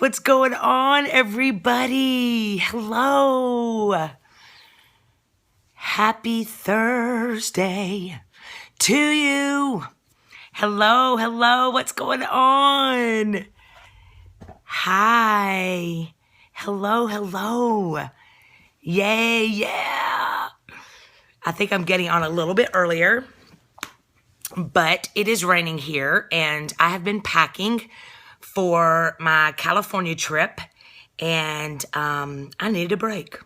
What's going on, everybody? Hello. Happy Thursday to you. Hello. What's going on? Hi. Hello. Yeah. I think I'm getting on a little bit earlier, but it is raining here, and I have been packing for my California trip, and I needed a break.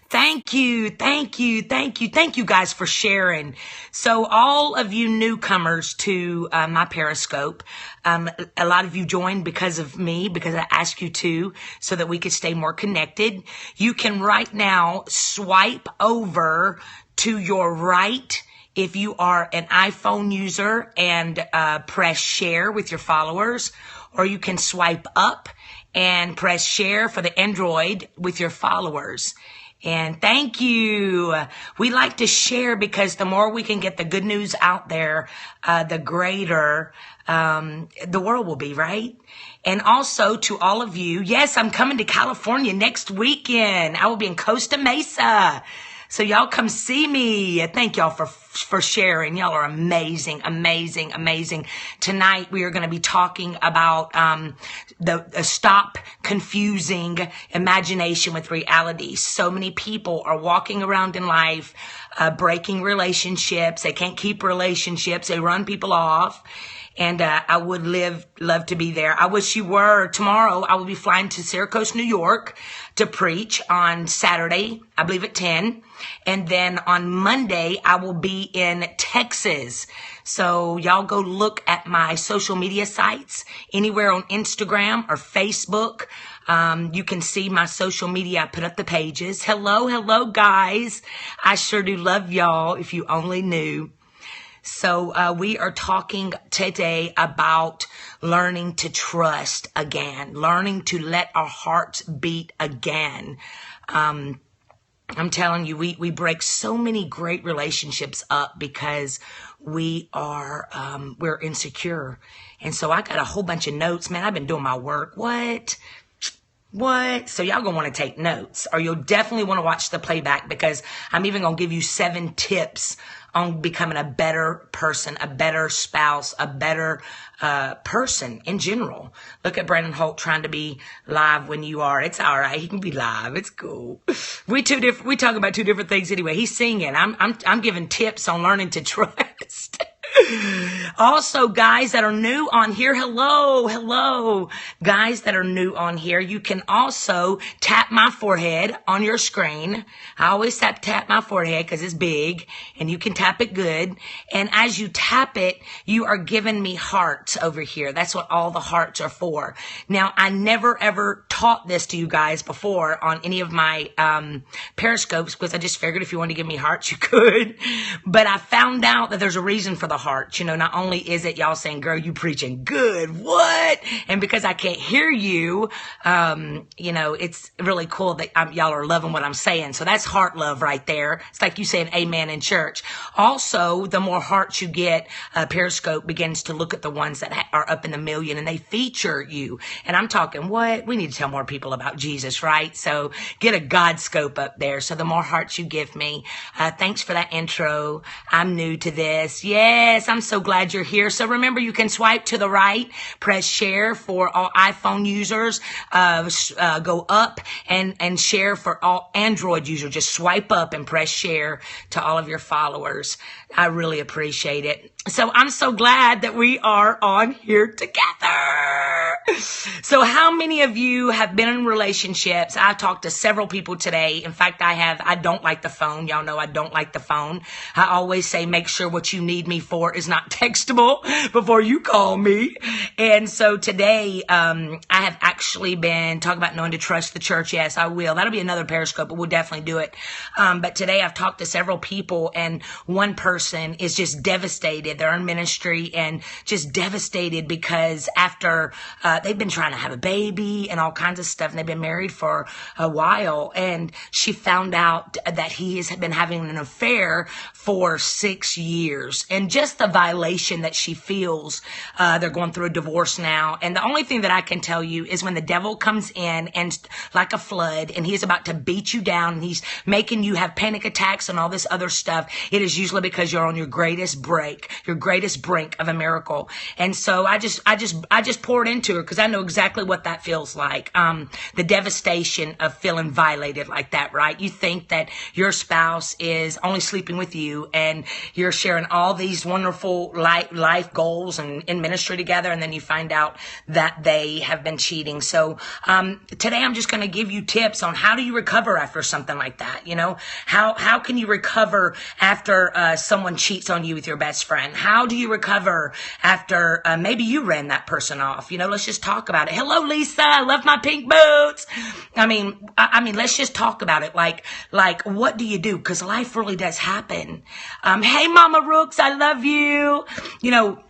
Thank you guys for sharing. So all of you newcomers to my Periscope, a lot of you joined because of me, because I asked you to, so that we could stay more connected. You can right now swipe over to your right if you are an iPhone user and press share with your followers, or you can swipe up and press share for the Android with your followers. And thank you. We like to share because the more we can get the good news out there, the greater the world will be, right? And also to all of you, yes, I'm coming to California next weekend. I will be in Costa Mesa. So y'all come see me. Thank y'all for sharing. Y'all are amazing. Tonight we are going to be talking about the stop confusing imagination with reality. So many people are walking around in life, breaking relationships. They can't keep relationships. They run people off. And I would love to be there. I wish you were. Tomorrow, I will be flying to Syracuse, New York to preach on Saturday, I believe at 10. And then on Monday, I will be in Texas. So y'all go look at my social media sites, anywhere on Instagram or Facebook. You can see my social media. I put up the pages. Hello, guys. I sure do love y'all, if you only knew. So we are talking today about learning to trust again, learning to let our hearts beat again. I'm telling you, we break so many great relationships up because we're insecure. And so I got a whole bunch of notes. Man, I've been doing my work. What? So y'all gonna want to take notes, or you'll definitely want to watch the playback, because I'm even gonna give you 7 tips on becoming a better person, a better spouse, a better person in general. Look at Brandon Holt trying to be live when you are. It's all right. He can be live. It's cool. We talk about 2 different things anyway. He's singing. I'm giving tips on learning to trust. Also, guys that are new on here, hello. Guys that are new on here, you can also tap my forehead on your screen. I always tap my forehead because it's big, and you can tap it good. And as you tap it, you are giving me hearts over here. That's what all the hearts are for. Now, I never ever taught this to you guys before on any of my Periscopes, because I just figured if you wanted to give me hearts, you could. But I found out that there's a reason for the hearts. You know, not only is it y'all saying, girl, you preaching good, what? And because I can't hear you, you know, it's really cool that y'all are loving what I'm saying. So that's heart love right there. It's like you saying amen in church. Also, the more hearts you get, Periscope begins to look at the ones that are up in the million, and they feature you. And I'm talking, what? We need to tell more people about Jesus, right? So get a God scope up there. So the more hearts you give me. Thanks for that intro. I'm new to this. Yes, I'm so glad you're here. So remember, you can swipe to the right, press share for all iPhone users, go up and share for all Android users. Just swipe up and press share to all of your followers. I really appreciate it. So I'm so glad that we are on here together. So how many of you have been in relationships? I've talked to several people today. In fact, I don't like the phone. Y'all know I don't like the phone. I always say, make sure what you need me for is not textable before you call me. And so today, I have actually been talking about knowing to trust the church. Yes, I will. That'll be another Periscope, but we'll definitely do it. But today I've talked to several people, and one person is just devastated. They're in ministry and just devastated because after they've been trying to have a baby and all kinds of stuff, and they've been married for a while. And she found out that he has been having an affair for 6 years, and just the violation that she feels. They're going through a divorce now, and the only thing that I can tell you is when the devil comes in and like a flood, and he's about to beat you down, and he's making you have panic attacks and all this other stuff, it is usually because you're on your greatest brink of a miracle. And so I just poured into her because I know exactly what that feels like. The devastation of feeling violated like that, right? You think that your spouse is only sleeping with you, and you're sharing all these wonderful life goals and in ministry together, and then you find out that they have been cheating. So today I'm just going to give you tips on how do you recover after something like that. You know, how can you recover after someone cheats on you with your best friend? How do you recover after maybe you ran that person off? You know, let's just talk about it. Hello, Lisa. I love my pink boots. I mean, let's just talk about it. Like, what do you do? Because life really does happen. Hey, Mama Rooks, I love you. You know,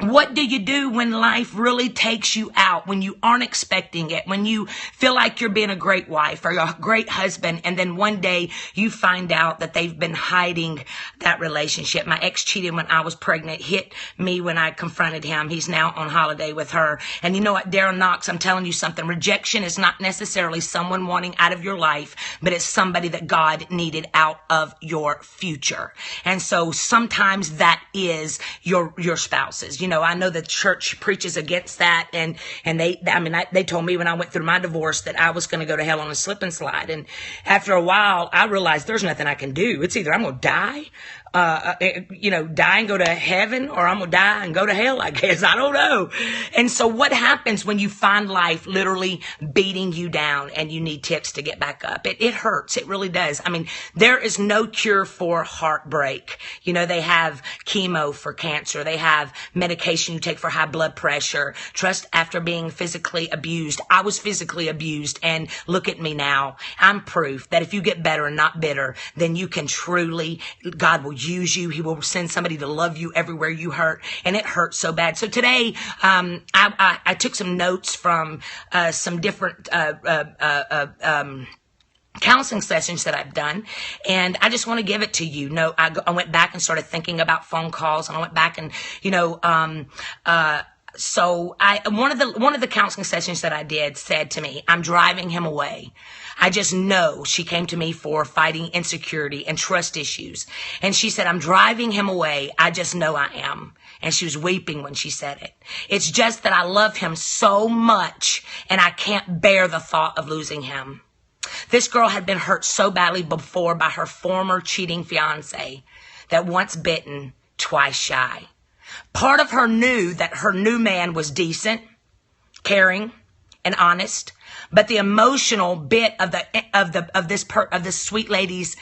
what do you do when life really takes you out, when you aren't expecting it, when you feel like you're being a great wife or a great husband, and then one day you find out that they've been hiding that relationship? My ex cheated when I was pregnant, hit me when I confronted him. He's now on holiday with her. And you know what, Darren Knox, I'm telling you something. Rejection is not necessarily someone wanting out of your life, but it's somebody that God needed out of your future. And so sometimes that is your spouses. You know, I know the church preaches against that, and they told me when I went through my divorce that I was going to go to hell on a slip and slide. And after a while, I realized there's nothing I can do. It's either I'm going to die, die and go to heaven, or I'm going to die and go to hell, I guess. I don't know. And so what happens when you find life literally beating you down and you need tips to get back up? It hurts. It really does. I mean, there is no cure for heartbreak. You know, they have chemo for cancer. They have medication you take for high blood pressure. Trust after being physically abused. I was physically abused, and look at me now. I'm proof that if you get better and not bitter, then you can truly, God will use you. He will send somebody to love you everywhere you hurt, and it hurts so bad. So today, I took some notes from some different counseling sessions that I've done, and I just want to give it to you. No, I went back and started thinking about phone calls, and I went back and so one of the counseling sessions that I did said to me, I'm driving him away. I just know she came to me for fighting insecurity and trust issues. And she said, I'm driving him away. I just know I am. And she was weeping when she said it. It's just that I love him so much, and I can't bear the thought of losing him. This girl had been hurt so badly before by her former cheating fiance that once bitten, twice shy. Part of her knew that her new man was decent, caring, and honest, but the emotional bit of this sweet lady's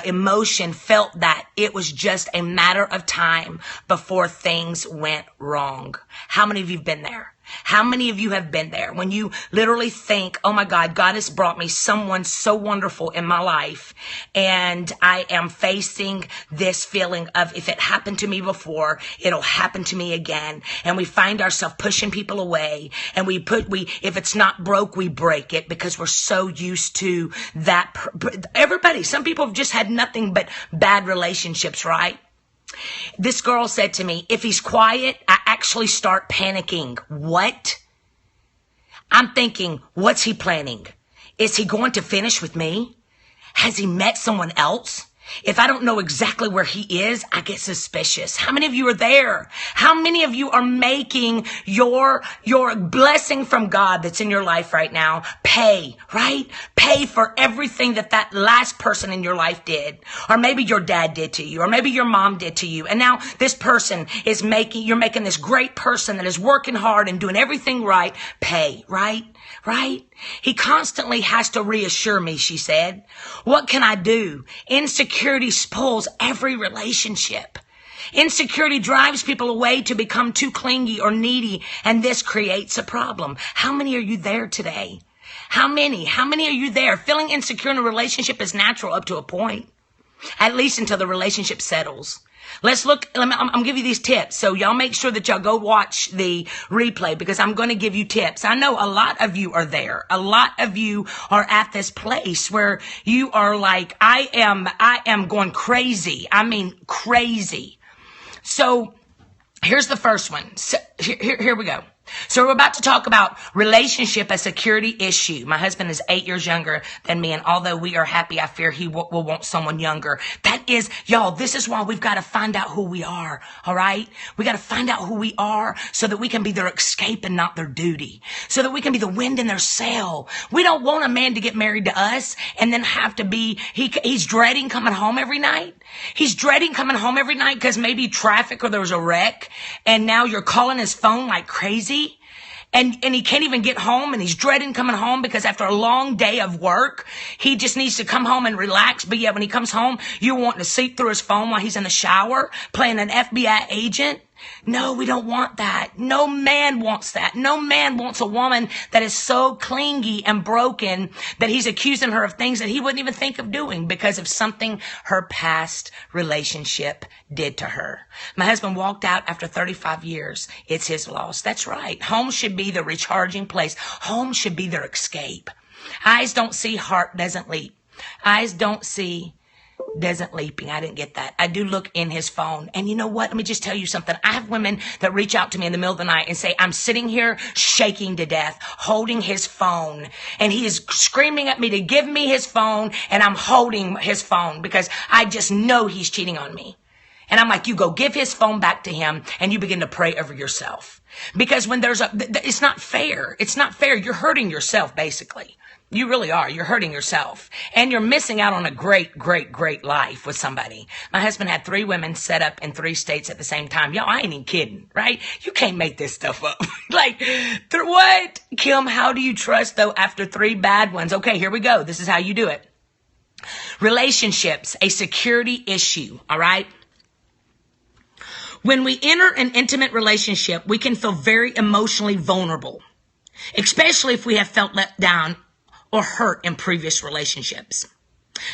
emotion felt that it was just a matter of time before things went wrong. How many of you have been there? How many of you have been there when you literally think, oh my God, God has brought me someone so wonderful in my life, and I am facing this feeling of, if it happened to me before, it'll happen to me again. And we find ourselves pushing people away, and if it's not broke, we break it because we're so used to that. Everybody, some people have just had nothing but bad relationships, right? This girl said to me, if he's quiet, I actually start panicking. What? I'm thinking, what's he planning? Is he going to finish with me? Has he met someone else? If I don't know exactly where he is, I get suspicious. How many of you are there? How many of you are making your blessing from God that's in your life right now pay, right? Pay for everything that last person in your life did. Or maybe your dad did to you, or maybe your mom did to you. And now this person is you're making this great person that is working hard and doing everything right pay, right? Right? He constantly has to reassure me, she said. What can I do? Insecurity spoils every relationship. Insecurity drives people away to become too clingy or needy, and this creates a problem. How many are you there today? How many are you there? Feeling insecure in a relationship is natural up to a point. at least until the relationship settles. Let's look, I'm going to give you these tips. So y'all make sure that y'all go watch the replay because I'm going to give you tips. I know a lot of you are there. A lot of you are at this place where you are like, I am going crazy. I mean, crazy. So here's the first one. So, here we go. So we're about to talk about relationship, a security issue. My husband is 8 years younger than me, and although we are happy, I fear he will want someone younger. That is, y'all, this is why we've got to find out who we are, all right? We got to find out who we are so that we can be their escape and not their duty, so that we can be the wind in their sail. We don't want a man to get married to us and then have to be, he's dreading coming home every night. He's dreading coming home every night because maybe traffic or there was a wreck, and now you're calling his phone like crazy. And he can't even get home, and he's dreading coming home because after a long day of work, he just needs to come home and relax. But yet when he comes home, you want to sleep through his phone while he's in the shower playing an FBI agent. No, we don't want that. No man wants that. No man wants a woman that is so clingy and broken that he's accusing her of things that he wouldn't even think of doing because of something her past relationship did to her. My husband walked out after 35 years. It's his loss. That's right. Home should be the recharging place. Home should be their escape. Eyes don't see, heart doesn't leap. Eyes don't see, doesn't leaping. I didn't get that. I do look in his phone. And you know what? Let me just tell you something. I have women that reach out to me in the middle of the night and say, I'm sitting here shaking to death, holding his phone. And he is screaming at me to give me his phone. And I'm holding his phone because I just know he's cheating on me. And I'm like, you go give his phone back to him and you begin to pray over yourself. Because when it's not fair. It's not fair. You're hurting yourself, basically. You really are. You're hurting yourself. And you're missing out on a great, great, great life with somebody. My husband had 3 women set up in 3 states at the same time. Y'all, I ain't even kidding, right? You can't make this stuff up. Like, what? Kim, how do you trust, though, after 3 bad ones? Okay, here we go. This is how you do it. Relationships, a security issue, all right? When we enter an intimate relationship, we can feel very emotionally vulnerable, especially if we have felt let down or hurt in previous relationships.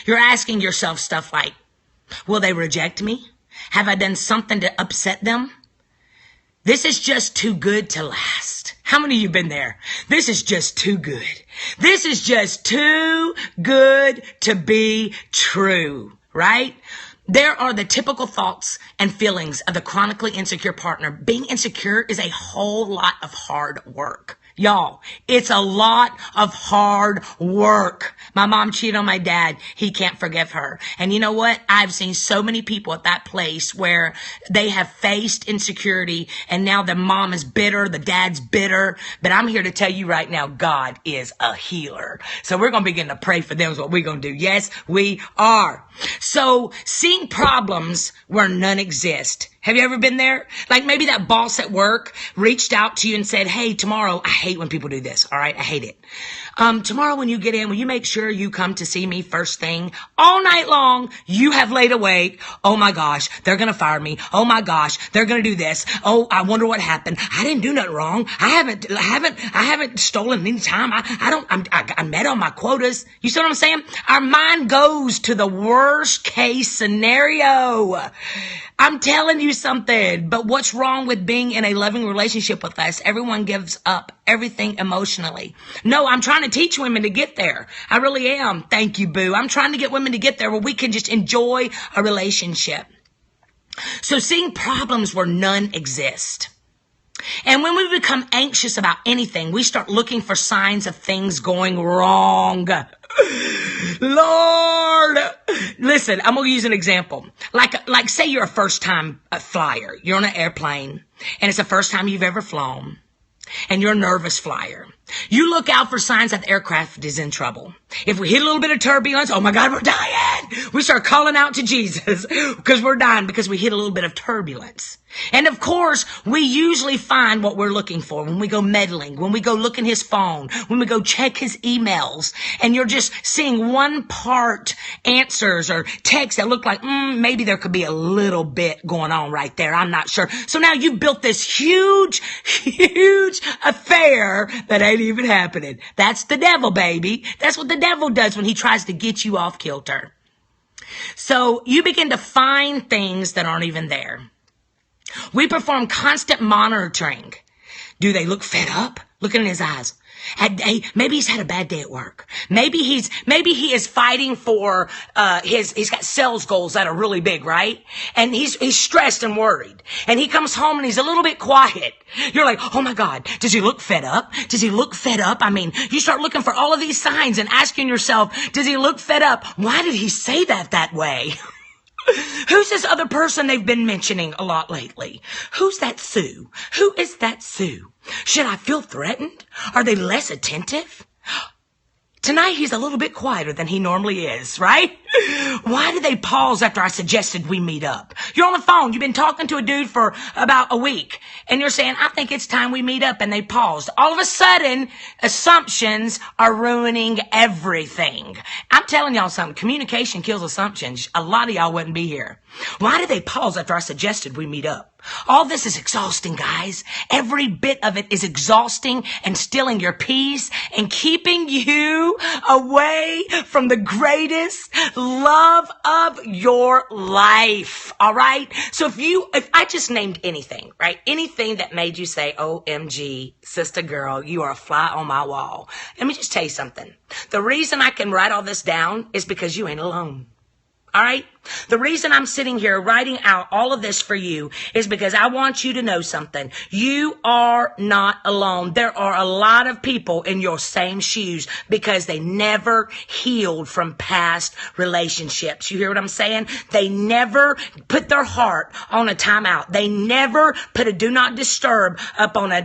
You're asking yourself stuff like, will they reject me? Have I done something to upset them? This is just too good to last. How many of you been there? This is just too good. This is just too good to be true, right? There are the typical thoughts and feelings of the chronically insecure partner. Being insecure is a whole lot of hard work. Y'all, it's a lot of hard work. My mom cheated on my dad. He can't forgive her. And you know what? I've seen so many people at that place where they have faced insecurity and now the mom is bitter, the dad's bitter. But I'm here to tell you right now, God is a healer. So we're going to begin to pray for them is what we're going to do. Yes, we are. So seeing problems where none exist. Have you ever been there? Like maybe that boss at work reached out to you and said, hey, tomorrow, I hate when people do this. All right. I hate it. Tomorrow when you get in, will you make sure you come to see me first thing? All night long, you have laid awake. Oh my gosh, they're going to fire me. Oh my gosh, they're going to do this. Oh, I wonder what happened. I didn't do nothing wrong. I haven't stolen any time. I met on my quotas. You see what I'm saying? Our mind goes to the worst case scenario. I'm telling you something, but what's wrong with being in a loving relationship with us? Everyone gives up everything emotionally. No, I'm trying to teach women to get there. I really am. Thank you, boo. I'm trying to get women to get there where we can just enjoy a relationship. So seeing problems where none exist. And when we become anxious about anything, we start looking for signs of things going wrong. Lord, listen, I'm going to use an example. Like say you're a first-time flyer. You're on an airplane, and it's the first time you've ever flown, and you're a nervous flyer. You look out for signs that the aircraft is in trouble. If we hit a little bit of turbulence, oh my God, we're dying. We start calling out to Jesus because we're dying because we hit a little bit of turbulence. And of course, we usually find what we're looking for when we go meddling, when we go look in his phone, when we go check his emails, and you're just seeing one part answers or texts that look like, maybe there could be a little bit going on right there. I'm not sure. So now you built this huge affair that ain't even happening. That's the devil, baby. That's what the devil does when he tries to get you off kilter. So you begin to find things that aren't even there. We perform constant monitoring. Do they look fed up? Look in his eyes. Maybe he's had a bad day at work. Maybe he is fighting for, he's got sales goals that are really big, right? And he's stressed and worried. And he comes home and he's a little bit quiet. You're like, oh my God, does he look fed up? Does he look fed up? I mean, you start looking for all of these signs and asking yourself, does he look fed up? Why did he say that way? Who's this other person they've been mentioning a lot lately? Who's that Sue? Who is that Sue? Should I feel threatened? Are they less attentive? Tonight he's a little bit quieter than he normally is, right? Why did they pause after I suggested we meet up? You're on the phone. You've been talking to a dude for about a week. And you're saying, I think it's time we meet up. And they paused. All of a sudden, assumptions are ruining everything. I'm telling y'all something. Communication kills assumptions. A lot of y'all wouldn't be here. Why did they pause after I suggested we meet up? All this is exhausting, guys. Every bit of it is exhausting and stealing your peace and keeping you away from the greatest love of your life. All right. So if I just named anything, right? Anything that made you say, OMG, sister girl, you are a fly on my wall. Let me just tell you something. The reason I can write all this down is because you ain't alone. All right. The reason I'm sitting here writing out all of this for you is because I want you to know something. You are not alone. There are a lot of people in your same shoes because they never healed from past relationships. You hear what I'm saying? They never put their heart on a timeout. They never put a do not disturb up on a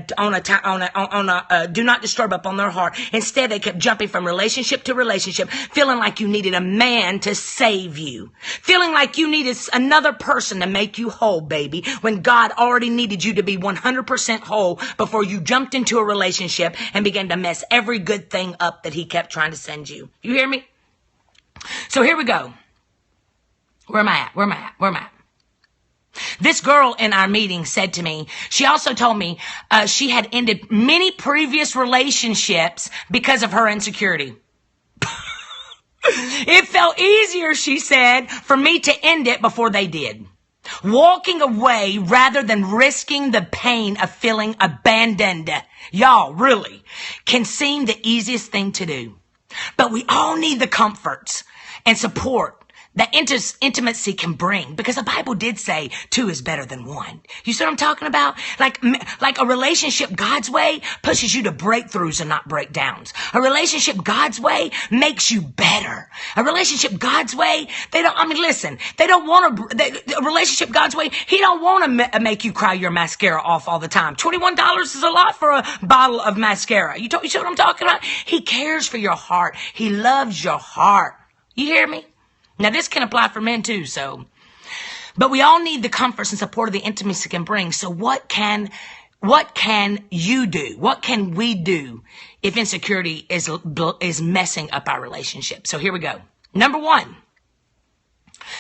do not disturb up on their heart. Instead, they kept jumping from relationship to relationship, feeling like you needed a man to save you. Feeling like you needed another person to make you whole, baby, when God already needed you to be 100% whole before you jumped into a relationship and began to mess every good thing up that he kept trying to send you. You hear me? So here we go. Where am I at? This girl in our meeting said to me, she also told me she had ended many previous relationships because of her insecurity. It felt easier, she said, for me to end it before they did. Walking away rather than risking the pain of feeling abandoned, y'all, really, can seem the easiest thing to do. But we all need the comforts and support that intimacy can bring, because the Bible did say 2 is better than 1. You see what I'm talking about? Like a relationship God's way pushes you to breakthroughs and not breakdowns. A relationship God's way makes you better. A relationship God's way, a relationship God's way, he don't want to make you cry your mascara off all the time. $21 is a lot for a bottle of mascara. You see what I'm talking about? He cares for your heart. He loves your heart. You hear me? Now, this can apply for men too, but we all need the comforts and support of the intimacy can bring. So what can you do? What can we do if insecurity is messing up our relationship? So here we go. Number 1,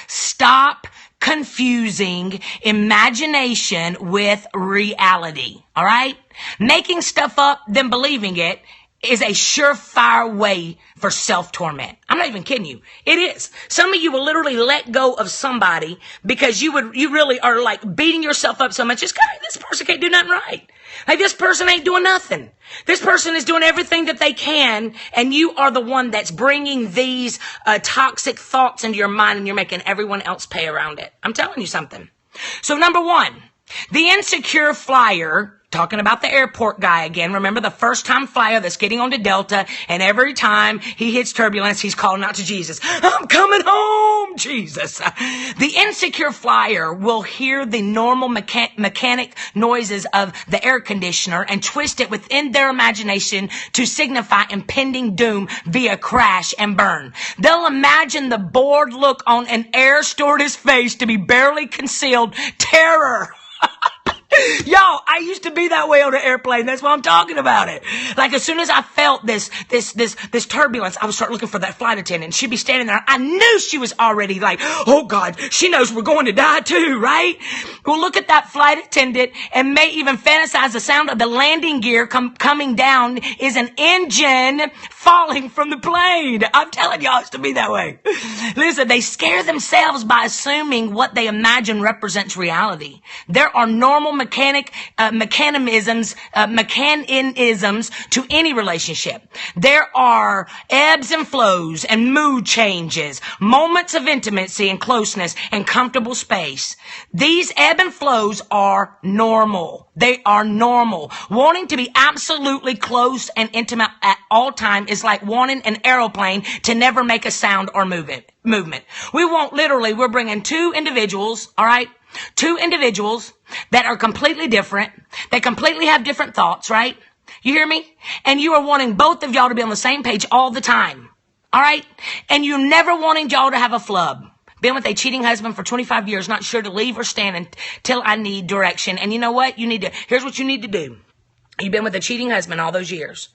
stop confusing imagination with reality. All right? Making stuff up, then believing it is a surefire way for self-torment. I'm not even kidding you. It is. Some of you will literally let go of somebody because you really are like beating yourself up so much. This person can't do nothing right. Like, this person ain't doing nothing. This person is doing everything that they can, and you are the one that's bringing these toxic thoughts into your mind, and you're making everyone else pay around it. I'm telling you something. So number 1, the insecure flyer. Talking about the airport guy again. Remember the first time flyer that's getting onto Delta, and every time he hits turbulence, he's calling out to Jesus. I'm coming home, Jesus. The insecure flyer will hear the normal mechanic noises of the air conditioner and twist it within their imagination to signify impending doom via crash and burn. They'll imagine the bored look on an air stewardess face to be barely concealed terror. Y'all, I used to be that way on an airplane. That's why I'm talking about it. Like, as soon as I felt this turbulence, I would start looking for that flight attendant. She'd be standing there. I knew she was already like, oh God, she knows we're going to die too, right? will look at that flight attendant and may even fantasize the sound of the landing gear coming down is an engine falling from the plane. I'm telling y'all it's to be that way. Listen, they scare themselves by assuming what they imagine represents reality. There are normal mechanisms to any relationship. There are ebbs and flows and mood changes, moments of intimacy and closeness and comfortable space. These ebb and flows are normal. They are normal. Wanting to be absolutely close and intimate at all time is like wanting an aeroplane to never make a sound or movement. We're bringing two individuals, all right? Two individuals that are completely different. They completely have different thoughts, right? You hear me? And you are wanting both of y'all to be on the same page all the time. All right? And you're never wanting y'all to have a flub. Been with a cheating husband for 25 years, not sure to leave or stand until I need direction. And you know what? Here's what you need to do. You've been with a cheating husband all those years.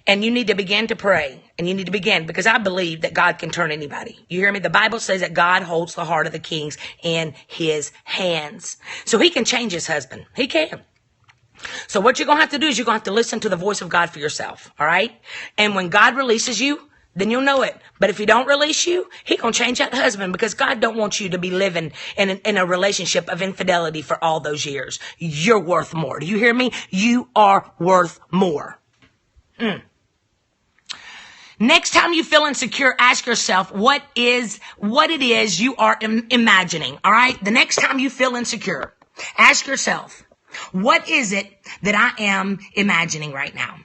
And you need to begin to pray. And you need to begin, because I believe that God can turn anybody. You hear me? The Bible says that God holds the heart of the kings in his hands. So he can change his husband. He can. So what you're going to have to do is you're going to have to listen to the voice of God for yourself. All right? And when God releases you, then you'll know it. But if he don't release you, he going to change that husband, because God don't want you to be living in a relationship of infidelity for all those years. You're worth more. Do you hear me? You are worth more. Next time you feel insecure, ask yourself what it is you are imagining. All right? The next time you feel insecure, ask yourself, what is it that I am imagining right now?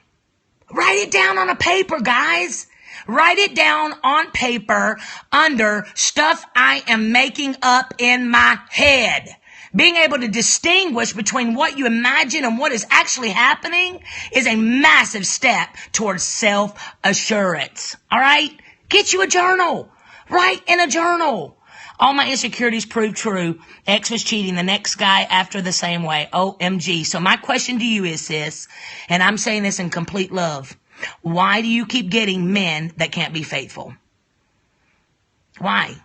Write it down on a paper, guys. Write it down on paper under stuff I am making up in my head. Being able to distinguish between what you imagine and what is actually happening is a massive step towards self-assurance. All right? Get you a journal. Write in a journal. All my insecurities prove true. Ex was cheating. The next guy after the same way. OMG. So my question to you is, sis, and I'm saying this in complete love. Why do you keep getting men that can't be faithful? Why?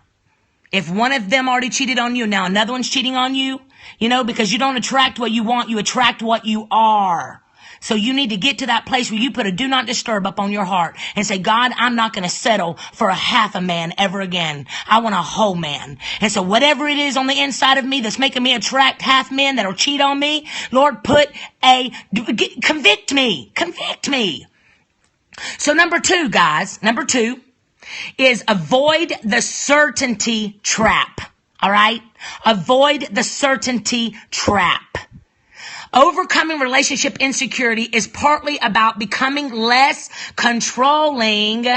If one of them already cheated on you, now another one's cheating on you, because you don't attract what you want, you attract what you are. So you need to get to that place where you put a do not disturb up on your heart and say, God, I'm not going to settle for a half a man ever again. I want a whole man. And so whatever it is on the inside of me that's making me attract half men that'll cheat on me, Lord, convict me. So number two, guys, is avoid the certainty trap. All right? Avoid the certainty trap. Overcoming relationship insecurity is partly about becoming less controlling.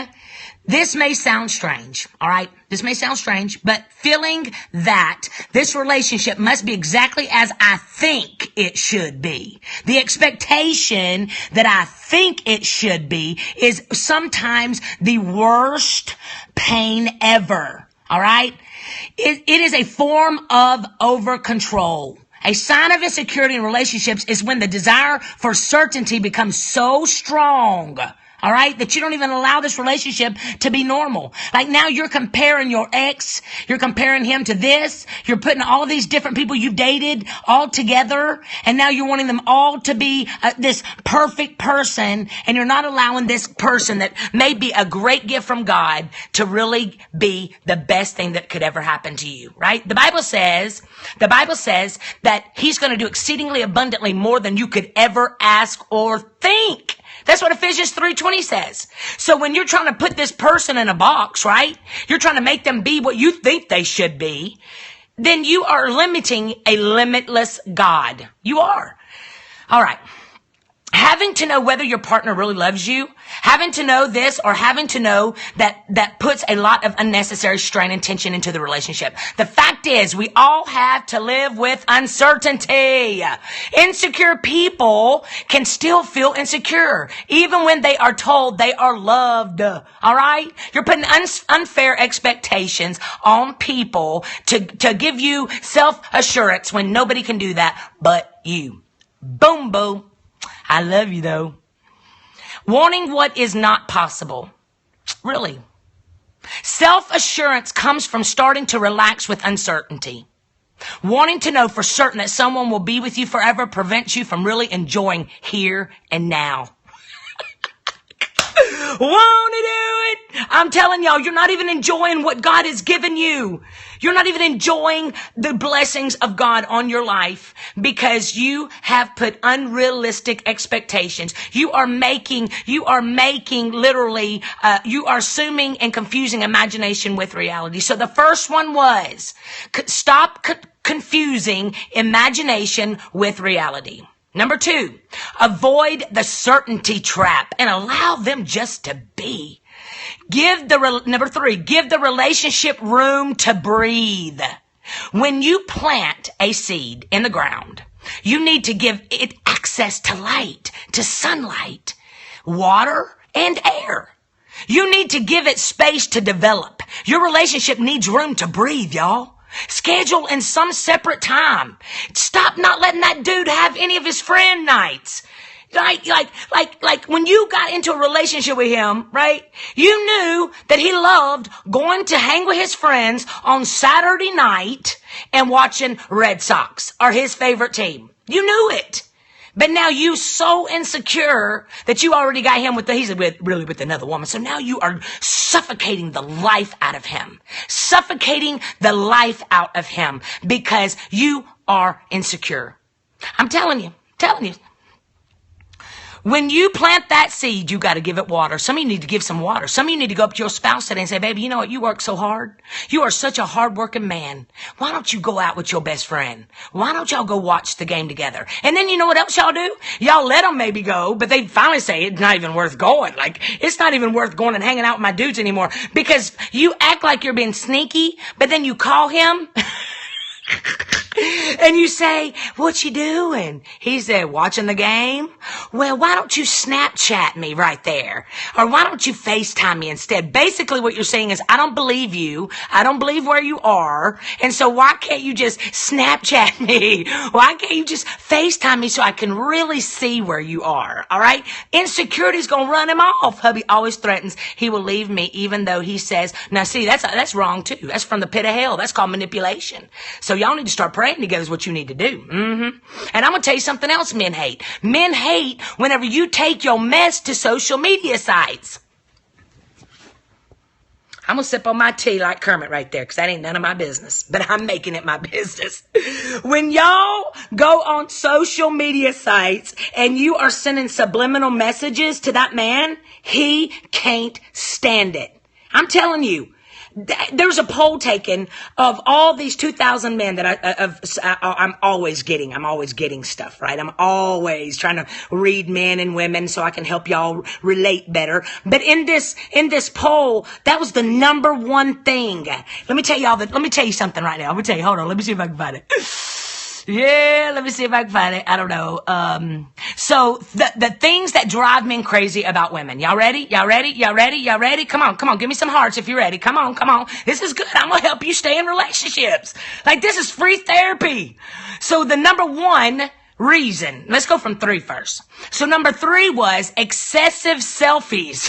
This may sound strange, all right? This may sound strange, but feeling that this relationship must be exactly as I think it should be. The expectation that I think it should be is sometimes the worst pain ever, all right? It is a form of over-control. A sign of insecurity in relationships is when the desire for certainty becomes so strong, all right, that you don't even allow this relationship to be normal. Like now you're comparing your ex, you're comparing him to this, you're putting all of these different people you've dated all together, and now you're wanting them all to be this perfect person, and you're not allowing this person that may be a great gift from God to really be the best thing that could ever happen to you, right? The Bible says that he's going to do exceedingly abundantly more than you could ever ask or think. That's what Ephesians 3:20 says. So when you're trying to put this person in a box, right? You're trying to make them be what you think they should be. Then you are limiting a limitless God. You are. All right. Having to know whether your partner really loves you, having to know this, or having to know that puts a lot of unnecessary strain and tension into the relationship. The fact is, we all have to live with uncertainty. Insecure people can still feel insecure, even when they are told they are loved. All right? You're putting unfair expectations on people to give you self-assurance when nobody can do that but you. Boom, boom. I love you, though. Wanting what is not possible. Really. Self-assurance comes from starting to relax with uncertainty. Wanting to know for certain that someone will be with you forever prevents you from really enjoying here and now. Won't he do it? I'm telling y'all, you're not even enjoying what God has given you. You're not even enjoying the blessings of God on your life because you have put unrealistic expectations. You are literally, you are assuming and confusing imagination with reality. So the first one was stop confusing imagination with reality. Number 2, avoid the certainty trap and allow them just to be. Number 3, give the relationship room to breathe. When you plant a seed in the ground, you need to give it access to light, to sunlight, water, and air. You need to give it space to develop. Your relationship needs room to breathe, y'all. Schedule in some separate time. Stop not letting that dude have any of his friend nights. Like when you got into a relationship with him, right? You knew that he loved going to hang with his friends on Saturday night and watching Red Sox or his favorite team. You knew it. But now you so insecure that you already got him he's with another woman. So now you are suffocating the life out of him. Suffocating the life out of him because you are insecure. I'm telling you. When you plant that seed, you got to give it water. Some of you need to give some water. Some of you need to go up to your spouse today and say, baby, you know what? You work so hard. You are such a hardworking man. Why don't you go out with your best friend? Why don't y'all go watch the game together? And then you know what else y'all do? Y'all let them maybe go, but they finally say it's not even worth going. Like, it's not even worth going and hanging out with my dudes anymore because you act like you're being sneaky, but then you call him and you say, what you doing? He said, watching the game. Well, why don't you Snapchat me right there? Or why don't you FaceTime me instead? Basically what you're saying is, I don't believe you. I don't believe where you are. And so why can't you just Snapchat me? Why can't you just FaceTime me so I can really see where you are? All right. Insecurity's going to run him off. Hubby always threatens he will leave me even though he says, now see, that's wrong too. That's from the pit of hell. That's called manipulation. So y'all need to start praying together is what you need to do. And I'm going to tell you something else men hate. Men hate whenever you take your mess to social media sites. I'm going to sip on my tea like Kermit right there because that ain't none of my business. But I'm making it my business. When y'all go on social media sites and you are sending subliminal messages to that man, he can't stand it. I'm telling you. There's a poll taken of all these 2,000 men that I'm always getting stuff, right? I'm always trying to read men and women so I can help y'all relate better. But in this poll, that was the number one thing. Let me tell you something right now. Hold on. Let me see if I can find it. Yeah, let me see if I can find it. I don't know. So the things that drive men crazy about women. Y'all ready? Come on. Give me some hearts if you're ready. Come on. This is good. I'm going to help you stay in relationships. Like, this is free therapy. So the number one reason, let's go from 3 first. So number 3 was excessive selfies.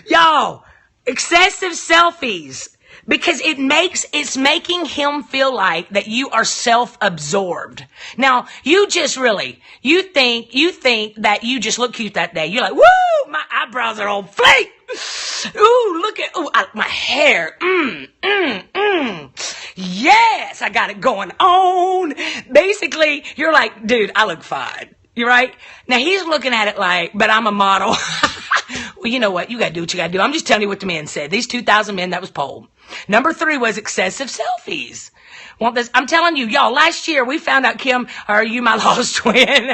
Y'all, excessive selfies. Because it's making him feel like that you are self-absorbed. Now, you think that you just look cute that day. You're like, woo, my eyebrows are on fleek. Ooh, my hair. Yes, I got it going on. Basically, you're like, dude, I look fine. You're right. Now he's looking at it like, but I'm a model. Well, you know what? You got to do what you got to do. I'm just telling you what the men said. These 2,000 men, that was polled. Number 3 was excessive selfies. Want this? I'm telling you, y'all, last year we found out, Kim, are you my lost twin?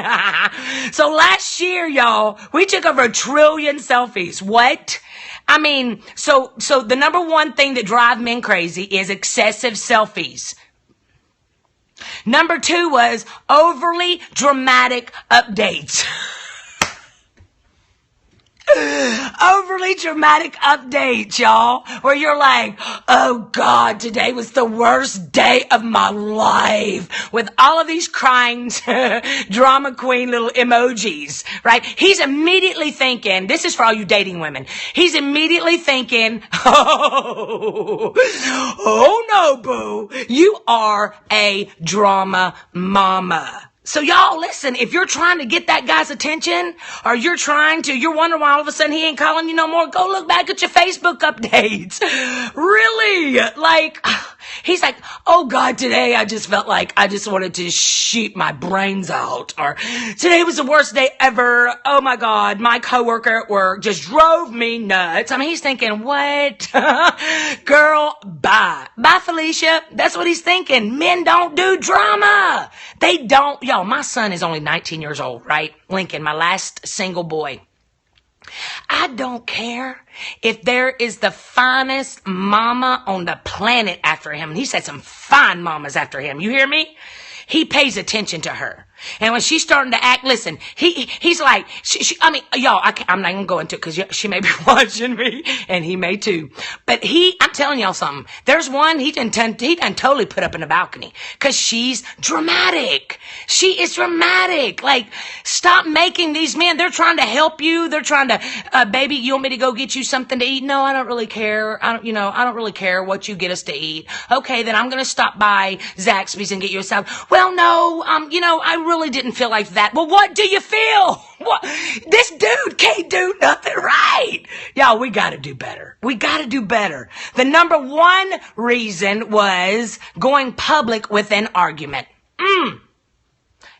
So last year, y'all, we took over 1 trillion selfies. What? I mean, so the number one thing that drives men crazy is excessive selfies. Number 2 was overly dramatic updates. Overly dramatic updates, y'all, where you're like, oh God, today was the worst day of my life, with all of these crying drama queen little emojis, right? He's immediately thinking, this is for all you dating women, he's immediately thinking, oh no, boo, you are a drama mama. So y'all, listen, if you're trying to get that guy's attention, or you're wondering why all of a sudden he ain't calling you no more, go look back at your Facebook updates. Really? Like, he's like, oh God, today I just felt like I just wanted to shoot my brains out. Or today was the worst day ever. Oh my God, my coworker at work just drove me nuts. I mean, he's thinking, what? Girl, bye. Bye, Felicia. That's what he's thinking. Men don't do drama. They don't. Y'all, my son is only 19 years old, right? Lincoln, my last single boy. I don't care if there is the finest mama on the planet after him. And he said some fine mamas after him. You hear me? He pays attention to her. And when she's starting to act, listen, he's like, I mean, y'all, I'm not going to go into it because she may be watching me and he may too. But I'm telling y'all something. There's one, he done totally put up in the balcony because she's dramatic. She is dramatic. Like, stop making these men, they're trying to help you. They're trying to, baby, you want me to go get you something to eat? No, I don't really care. I don't really care what you get us to eat. Okay, then I'm going to stop by Zaxby's and get you a salad. Well, no, I really didn't feel like that. Well, what do you feel? What? This dude can't do nothing right. Y'all, we got to do better. We got to do better. The number one reason was going public with an argument.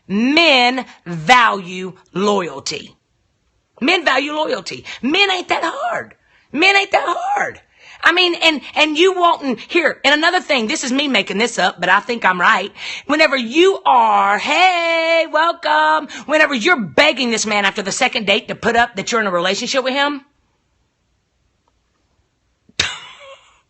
Men value loyalty. Men value loyalty. Men ain't that hard. Men ain't that hard. I mean, and you won't here. And another thing, this is me making this up, but I think I'm right. Whenever you are, hey, welcome. Whenever you're begging this man after the second date to put up that you're in a relationship with him.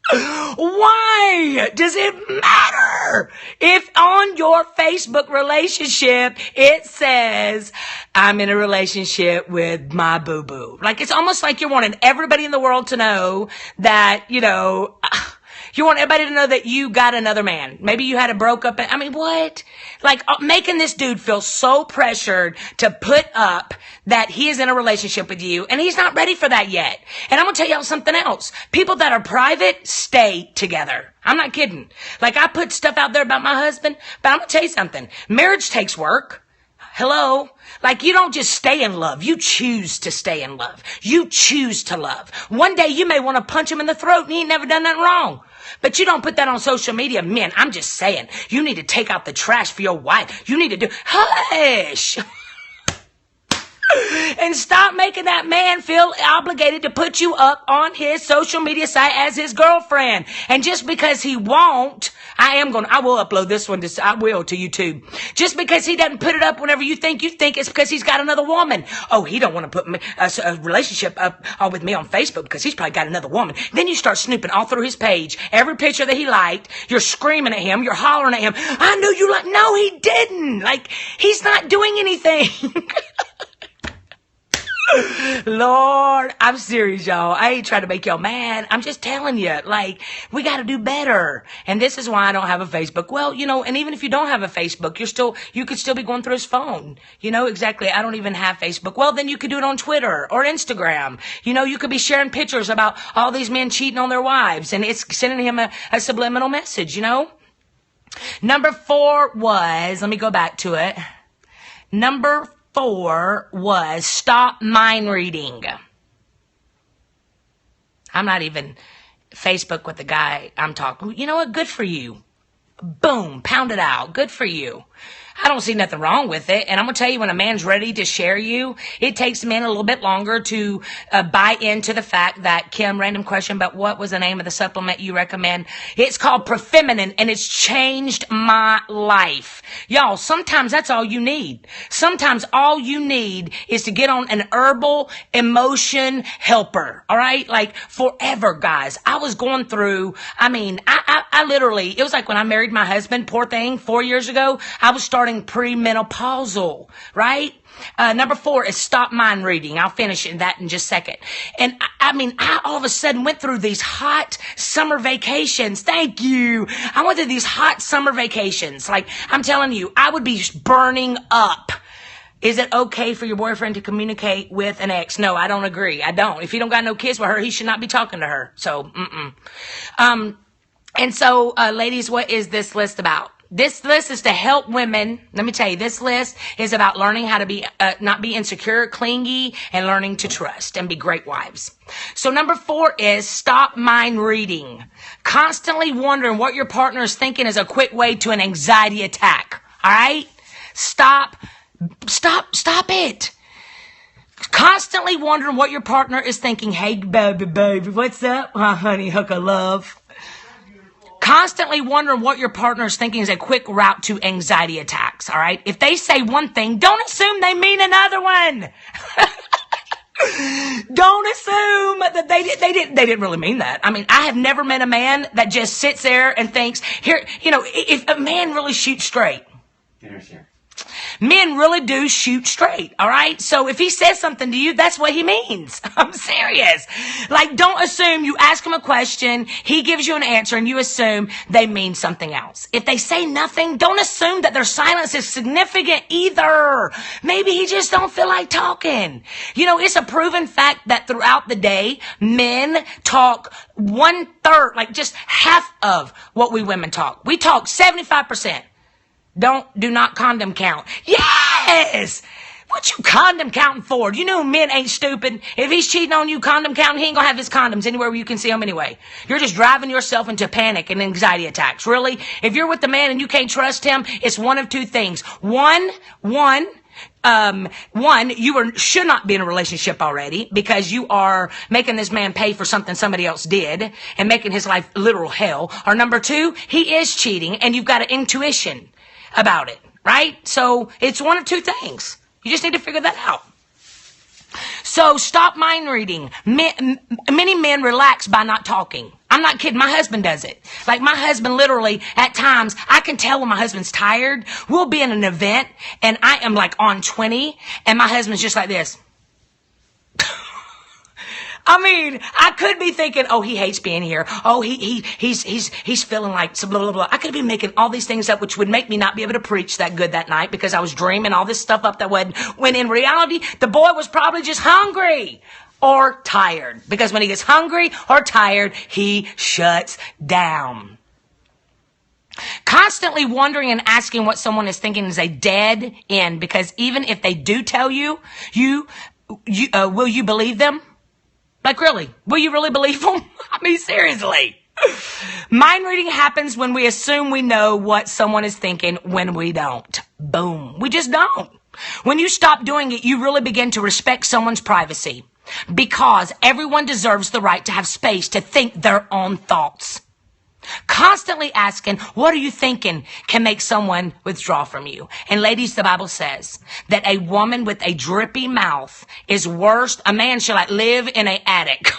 Why does it matter if on your Facebook relationship it says, I'm in a relationship with my boo-boo? Like, it's almost like you're wanting everybody in the world to know that, you want everybody to know that you got another man. Maybe you had a broke up. I mean, what? Like, making this dude feel so pressured to put up that he is in a relationship with you, and he's not ready for that yet. And I'm going to tell y'all something else. People that are private stay together. I'm not kidding. Like, I put stuff out there about my husband, but I'm going to tell you something. Marriage takes work. Hello? Like, you don't just stay in love. You choose to stay in love. You choose to love. One day you may want to punch him in the throat and he ain't never done nothing wrong. But you don't put that on social media. Men, I'm just saying, you need to take out the trash for your wife. You need to do, hush. And stop making that man feel obligated to put you up on his social media site as his girlfriend. And just because he won't, I will upload this one to YouTube. Just because he doesn't put it up whenever you think it's because he's got another woman. Oh, he don't want to put a relationship up with me on Facebook because he's probably got another woman. Then you start snooping all through his page. Every picture that he liked, you're screaming at him. You're hollering at him. I knew you liked. No, he didn't. Like, he's not doing anything. Lord, I'm serious, y'all. I ain't trying to make y'all mad. I'm just telling you, like, we got to do better. And this is why I don't have a Facebook. Well, and even if you don't have a Facebook, you could still be going through his phone. Exactly. I don't even have Facebook. Well, then you could do it on Twitter or Instagram. You could be sharing pictures about all these men cheating on their wives, and it's sending him a subliminal message, Number 4 was, let me go back to it. Number 4 was stop mind reading. I'm not even Facebook with the guy I'm talking. You know what? Good for you. Boom. Pound it out. Good for you. I don't see nothing wrong with it. And I'm going to tell you, when a man's ready to share you, it takes men a little bit longer to buy into the fact that, Kim, random question, but what was the name of the supplement you recommend? It's called Profeminine, and it's changed my life. Y'all, sometimes that's all you need. Sometimes all you need is to get on an herbal emotion helper. All right? Like, forever, guys. I was going through, I literally, it was like when I married my husband, poor thing, 4 years ago, I was starting premenopausal, right? Number 4 is stop mind reading. I'll finish that in just a second. And I all of a sudden went through these hot summer vacations. Thank you. I went through these hot summer vacations. Like, I'm telling you, I would be burning up. Is it okay for your boyfriend to communicate with an ex? No, I don't agree. I don't. If he don't got no kids with her, he should not be talking to her. So, And so, ladies, what is this list about? This list is to help women. Let me tell you, this list is about learning how to be, not be insecure, clingy, and learning to trust and be great wives. So number 4 is stop mind reading. Constantly wondering what your partner is thinking is a quick way to an anxiety attack. All right? Stop it. Constantly wondering what your partner is thinking. Hey, baby, what's up? Honey, hook of love. Constantly wondering what your partner is thinking is a quick route to anxiety attacks, all right? If they say one thing, don't assume they mean another one. Don't assume that they didn't really mean that. I mean, I have never met a man that just sits there and thinks, if a man really shoots straight. Men really do shoot straight, all right? So if he says something to you, that's what he means. I'm serious. Like, don't assume you ask him a question, he gives you an answer, and you assume they mean something else. If they say nothing, don't assume that their silence is significant either. Maybe he just don't feel like talking. It's a proven fact that throughout the day, men talk 1/3, like just half of what we women talk. We talk 75%. Do not condom count. Yes! What you condom counting for? You know men ain't stupid. If he's cheating on you, condom counting, he ain't gonna have his condoms anywhere where you can see them anyway. You're just driving yourself into panic and anxiety attacks. Really? If you're with the man and you can't trust him, it's one of two things. One, you should not be in a relationship already because you are making this man pay for something somebody else did and making his life literal hell. Or number 2, he is cheating and you've got an intuition about it, right? So it's one of two things. You just need to figure that out. So stop mind reading. Many men relax by not talking. I'm not kidding. My husband does it. Like my husband literally, at times, I can tell when my husband's tired. We'll be in an event and I am like on 20 and my husband's just like this. I mean, I could be thinking, oh, he hates being here. Oh, he's feeling like some blah, blah, blah. I could be making all these things up, which would make me not be able to preach that good that night because I was dreaming all this stuff up that wasn't, when in reality, the boy was probably just hungry or tired because when he gets hungry or tired, he shuts down. Constantly wondering and asking what someone is thinking is a dead end because even if they do tell you, will you believe them? Like, really? Will you really believe them? I mean, seriously. Mind reading happens when we assume we know what someone is thinking when we don't. Boom. We just don't. When you stop doing it, you really begin to respect someone's privacy because everyone deserves the right to have space to think their own thoughts. Constantly asking, what are you thinking, can make someone withdraw from you. And ladies, the Bible says that a woman with a drippy mouth is worse. A man should like live in an attic.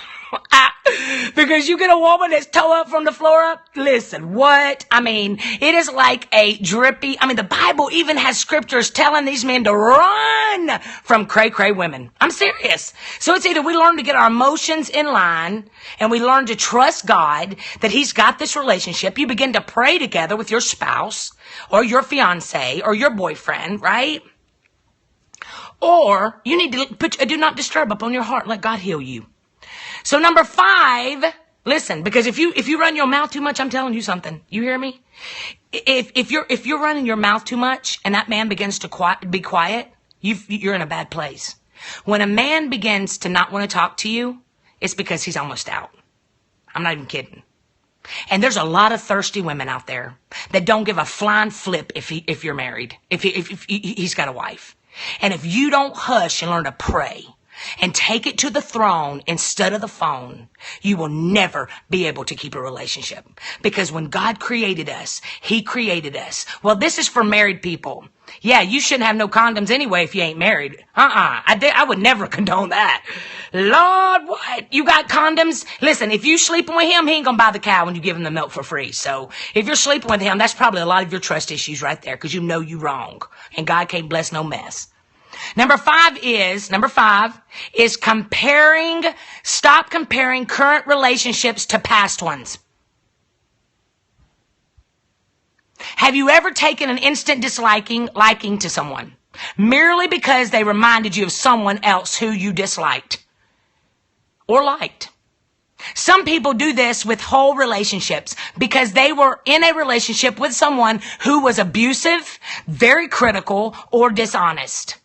Because you get a woman that's toe up from the floor up. Listen, what? I mean, it is like a drippy. I mean, the Bible even has scriptures telling these men to run from cray-cray women. I'm serious. So it's either we learn to get our emotions in line and we learn to trust God that he's got this relationship. You begin to pray together with your spouse or your fiance or your boyfriend, right? Or you need to put a do not disturb up on your heart. Let God heal you. So number 5, listen, because if you run your mouth too much, I'm telling you something. You hear me? If you're running your mouth too much and that man begins to be quiet, you're in a bad place. When a man begins to not want to talk to you, it's because he's almost out. I'm not even kidding. And there's a lot of thirsty women out there that don't give a flying flip if you're married, if he's got a wife. And if you don't hush and learn to pray, and take it to the throne instead of the phone, you will never be able to keep a relationship. Because when God created us, he created us. Well, this is for married people. Yeah, you shouldn't have no condoms anyway if you ain't married. I would never condone that. Lord, what? You got condoms? Listen, if you sleeping with him, he ain't gonna buy the cow when you give him the milk for free. So if you're sleeping with him, that's probably a lot of your trust issues right there, because you know you wrong. And God can't bless no mess. Number five is stop comparing current relationships to past ones. Have you ever taken an instant liking to someone merely because they reminded you of someone else who you disliked or liked? Some people do this with whole relationships because they were in a relationship with someone who was abusive, very critical, or dishonest,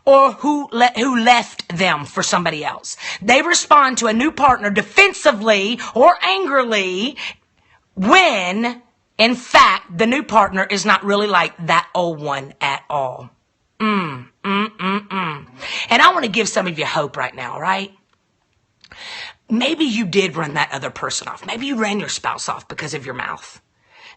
or who left them for somebody else. They respond to a new partner defensively or angrily when, in fact, the new partner is not really like that old one at all. And I want to give some of you hope right now, right? Maybe you did run that other person off. Maybe you ran your spouse off because of your mouth.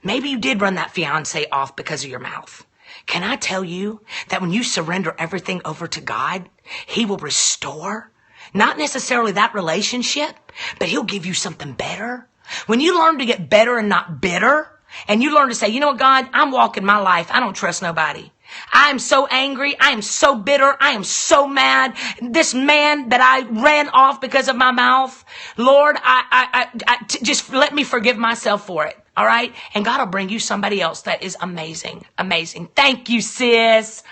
Maybe you did run that fiance off because of your mouth. Can I tell you that when you surrender everything over to God, he will restore, not necessarily that relationship, but he'll give you something better. When you learn to get better and not bitter, and you learn to say, you know what, God, I'm walking my life. I don't trust nobody. I'm so angry. I am so bitter. I am so mad. This man that I ran off because of my mouth, Lord, just let me forgive myself for it. All right. And God will bring you somebody else that is amazing. Amazing. Thank you, sis.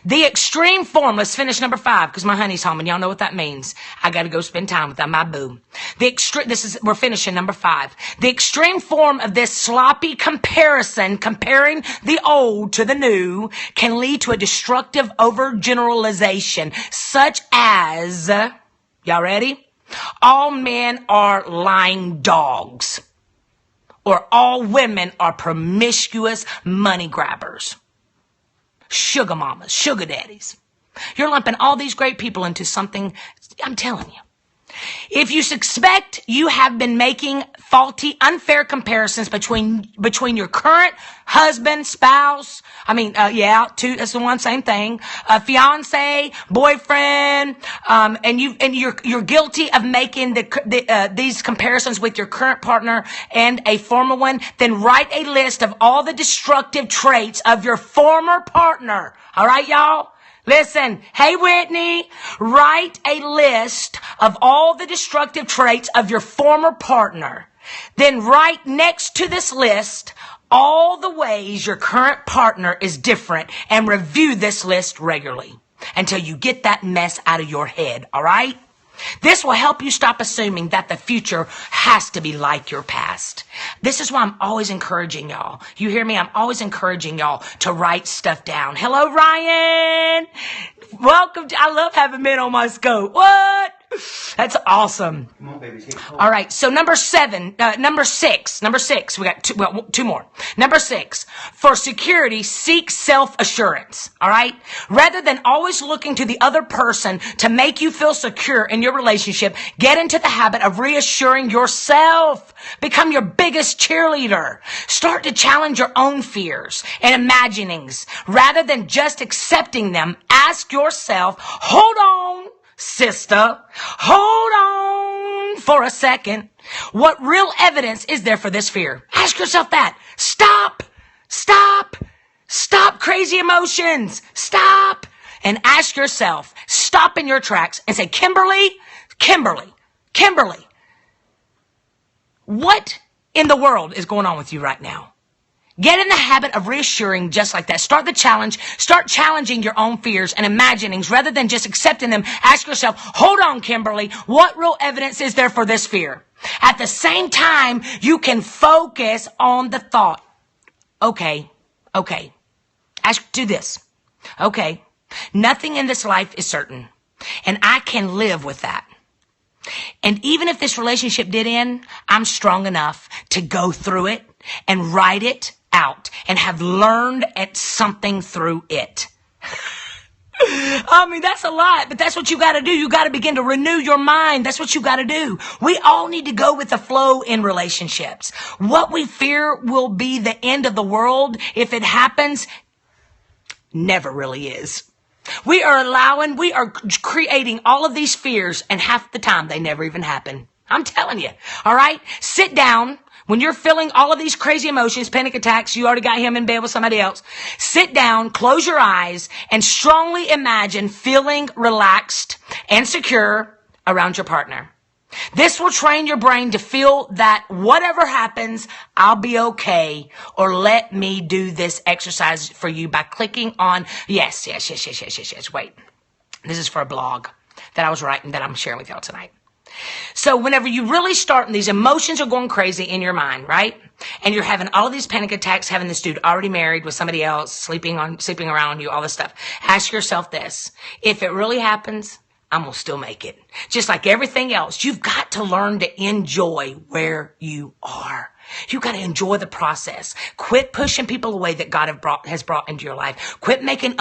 The extreme form, let's finish number 5 because my honey's home and y'all know what that means. I got to go spend time with my boo. We're finishing number 5. The extreme form of this sloppy comparison, comparing the old to the new, can lead to a destructive overgeneralization, such as, y'all ready? All men are lying dogs, or all women are promiscuous money grabbers. Sugar mamas, sugar daddies. You're lumping all these great people into something, I'm telling you. If you suspect you have been making faulty, unfair comparisons between your current husband, spouse, that's the one, same thing, fiance, boyfriend, and you're guilty of making these comparisons with your current partner and a former one, then write a list of all the destructive traits of your former partner. All right, y'all? Listen, hey Whitney, write a list of all the destructive traits of your former partner. Then write next to this list all the ways your current partner is different, and review this list regularly until you get that mess out of your head, all right? This will help you stop assuming that the future has to be like your past. This is why I'm always encouraging y'all. You hear me? I'm always encouraging y'all to write stuff down. Hello, Ryan. Welcome. I love having men on my scope. What? That's awesome. Come on, baby. All right. So number 6. We got two more. Number 6, for security, seek self-assurance. All right. Rather than always looking to the other person to make you feel secure in your relationship, get into the habit of reassuring yourself. Become your biggest cheerleader. Start to challenge your own fears and imaginings. Rather than just accepting them, ask yourself, hold on, sister, hold on for a second. What real evidence is there for this fear? Ask yourself that. Stop crazy emotions. Stop and ask yourself, stop in your tracks and say, Kimberly, what in the world is going on with you right now? Get in the habit of reassuring just like that. Start the challenge. Start challenging your own fears and imaginings rather than just accepting them. Ask yourself, hold on, Kimberly, what real evidence is there for this fear? At the same time, you can focus on the thought. Okay. Do this. Okay. Nothing in this life is certain, and I can live with that. And even if this relationship did end, I'm strong enough to go through it and write it out and have learned at something through it. I mean, that's a lot, but that's what you got to do. You got to begin to renew your mind. That's what you got to do. We all need to go with the flow in relationships. What we fear will be the end of the world if it happens never really is. We are creating all of these fears, and half the time they never even happen. I'm telling you. All right? Sit down. When you're feeling all of these crazy emotions, panic attacks, you already got him in bed with somebody else. Sit down, close your eyes, and strongly imagine feeling relaxed and secure around your partner. This will train your brain to feel that whatever happens, I'll be okay, or let me do this exercise for you by clicking on yes. Wait, this is for a blog that I was writing that I'm sharing with y'all tonight. So whenever you really start and these emotions are going crazy in your mind, right? And you're having all of these panic attacks, having this dude already married with somebody else, sleeping around you, all this stuff. Ask yourself this: if it really happens, I'm going to still make it. Just like everything else, you've got to learn to enjoy where you are. You got to enjoy the process. Quit pushing people away that God has brought into your life. Quit making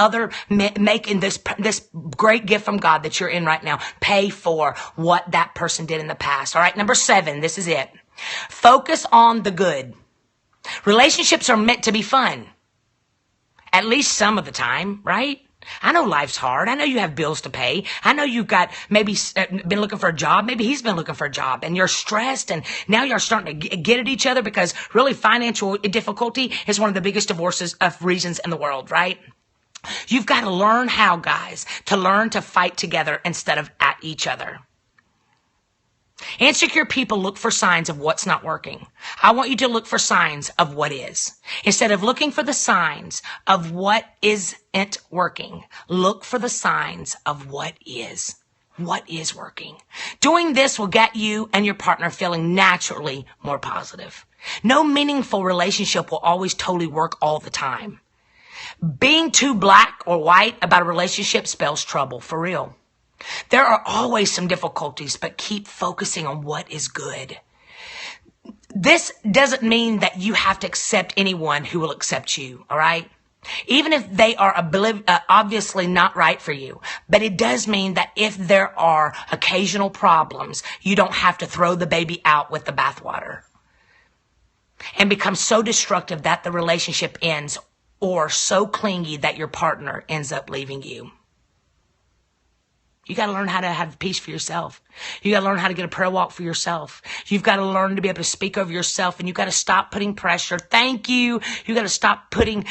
this great gift from God that you're in right now pay for what that person did in the past. All right. Number 7, this is it. Focus on the good. Relationships are meant to be fun. At least some of the time, right? I know life's hard. I know you have bills to pay. I know you've got maybe been looking for a job. Maybe he's been looking for a job, and you're stressed, and now you're starting to get at each other because really financial difficulty is one of the biggest reasons in the world, right? You've got to learn how, guys, to learn to fight together instead of at each other. Insecure people look for signs of what's not working. I want you to look for signs of what is. Instead of looking for the signs of what isn't working, look for the signs of what is. What is working? Doing this will get you and your partner feeling naturally more positive. No meaningful relationship will always totally work all the time. Being too black or white about a relationship spells trouble, for real. There are always some difficulties, but keep focusing on what is good. This doesn't mean that you have to accept anyone who will accept you, all right? Even if they are obviously not right for you. But it does mean that if there are occasional problems, you don't have to throw the baby out with the bathwater and become so destructive that the relationship ends, or so clingy that your partner ends up leaving you. You got to learn how to have peace for yourself. You got to learn how to get a prayer walk for yourself. You've got to learn to be able to speak over yourself, and you got to stop putting pressure. Thank you. You got to stop putting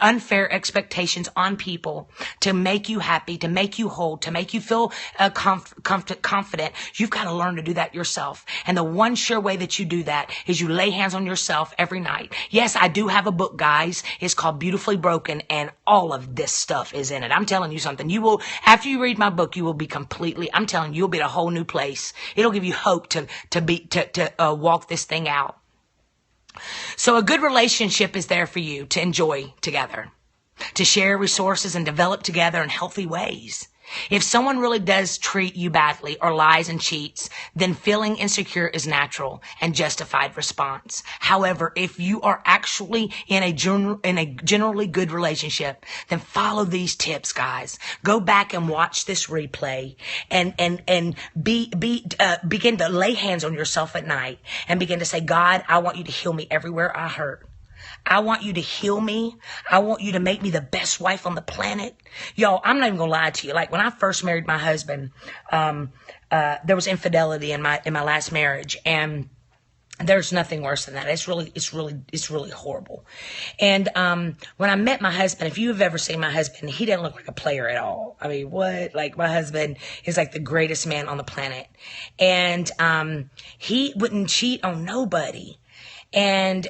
unfair expectations on people to make you happy, to make you whole, to make you feel confident. You've got to learn to do that yourself. And the one sure way that you do that is you lay hands on yourself every night. Yes, I do have a book, guys. It's called Beautifully Broken, and all of this stuff is in it. I'm telling you something. You will, after you read my book, you will be completely, I'm telling you, you'll be at a whole new place. It'll give you hope to walk this thing out. So a good relationship is there for you to enjoy together, to share resources and develop together in healthy ways. If someone really does treat you badly or lies and cheats, then feeling insecure is natural and justified response. However, if you are actually in a generally good relationship, then follow these tips, guys. Go back and watch this replay and begin to lay hands on yourself at night and begin to say, God, I want you to heal me everywhere I hurt. I want you to heal me. I want you to make me the best wife on the planet. Y'all, I'm not even gonna lie to you. Like when I first married my husband, there was infidelity in my last marriage, and there's nothing worse than that. It's really horrible. And when I met my husband, if you've ever seen my husband, he didn't look like a player at all. I mean, what? Like my husband is like the greatest man on the planet, and he wouldn't cheat on nobody. And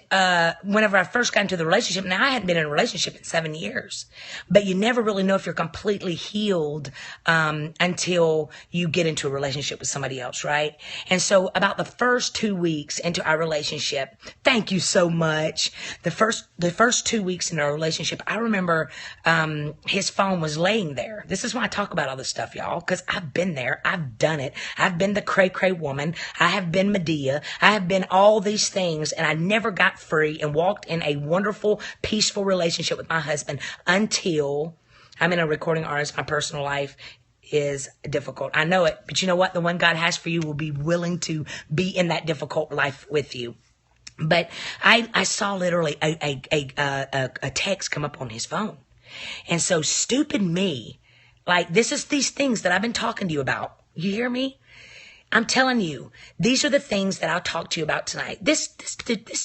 whenever I first got into the relationship, now I hadn't been in a relationship in 7 years, but you never really know if you're completely healed until you get into a relationship with somebody else, right? And so about the first 2 weeks into our relationship, thank you so much. The first 2 weeks in our relationship, I remember his phone was laying there. This is why I talk about all this stuff, y'all, because I've been there. I've done it. I've been the cray-cray woman. I have been Medea. I have been all these things, and I never got free and walked in a wonderful, peaceful relationship with my husband until I'm in a recording artist. My personal life is difficult. I know it, but you know what? The one God has for you will be willing to be in that difficult life with you. But I saw literally a text come up on his phone. And so stupid me, like this is these things that I've been talking to you about. You hear me? I'm telling you, these are the things that I'll talk to you about tonight. This